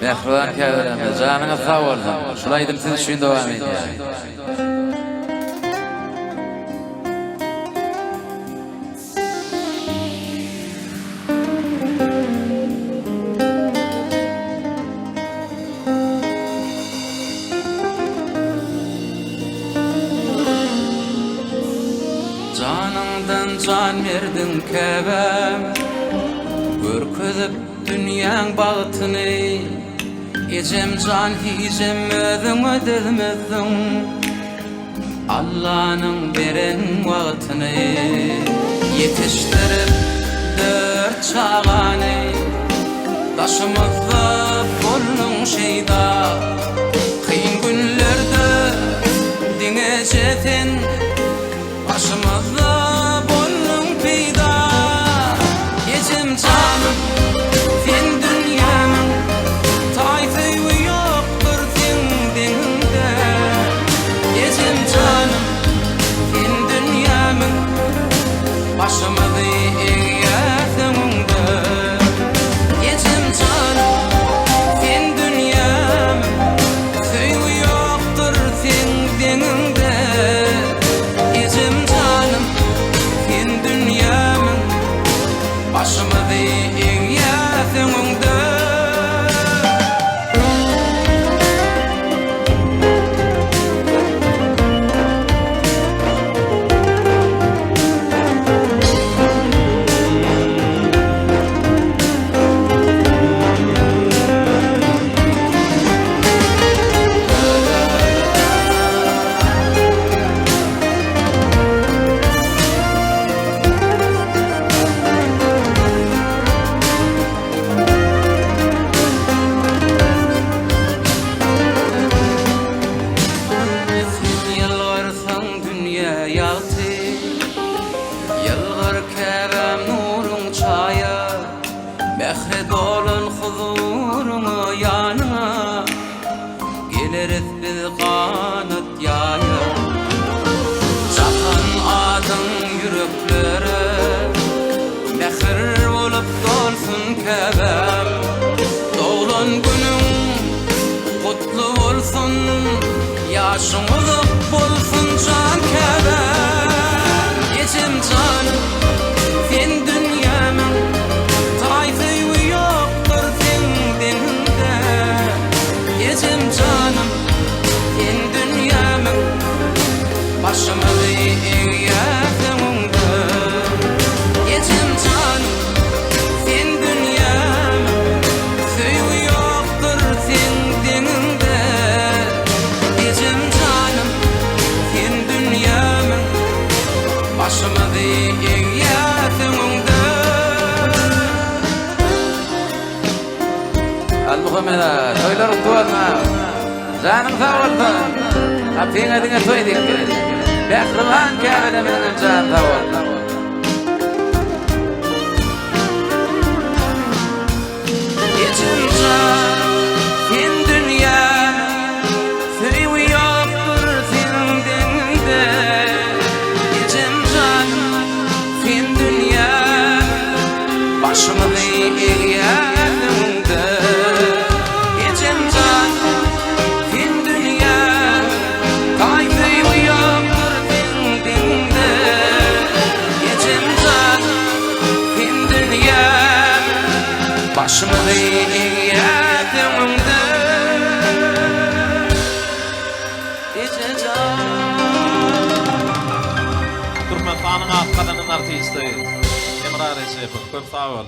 Mehruan käweleme, janyňyz sag bolsun. Şulaýdym siz şuň dowam edýär. Canından can verdin kebem, görkezip dünýäň bagtyny. Ejem can hicem ödüm ödülmezdim, Allah'nın beren wagtyny. Yetiştirip dört çağany, taşymyzda boldun şeýda. Kıyın günlerde diňe jeten, başımızda bollun peyda. Ejem canım sen dünýämiň taýfy ýokdur sen diňde. Ejem canım sen dünýämiň başymyzy eýersen öňde. Ejem canım sen dünýämiň taýfy ýokdur sen diňde. Ejem canım sen dünýämiň başymyzy eýersen öňde. Yılgır kebem nurun çaya, mehre dolun huzurunu yanına. Geliriz biz kanat yaya, çatan adın yüreklere. Mehir olup dolsun kebem, doğulan günün kutlu olsun. Yaşın uzak bolsun can kebem. Ejem canım sen dünýämiň taýfy ýokdur sen diňde. Ejem canım sen dünýämiň başymyzy eýersen öňde. Ejem canım sen dünýämiň taýfy ýokdur sen diňde. Ejem canım sen dünýämiň başymyzy eýersen öňde. Al-Muhammeda, toylar tuğanma, canım sağ olsun. Kaptiň ediňe toy edip, Behriman käbele meniň canım sağ olsun. Ejem canım sen dünýämiň taýfy ýokdur sen diňde. Ejem canım sen dünýämiň başymyzy eýersen öňde. Ejem canım sen dünýämiň taýfy ýokdur sen diňde. Ejem canım sen dünýämiň başymyzy eýersen öňde. Ejem canım Türkmenistanyň atgadanyň artisti Emre Recepov, köp sag bol.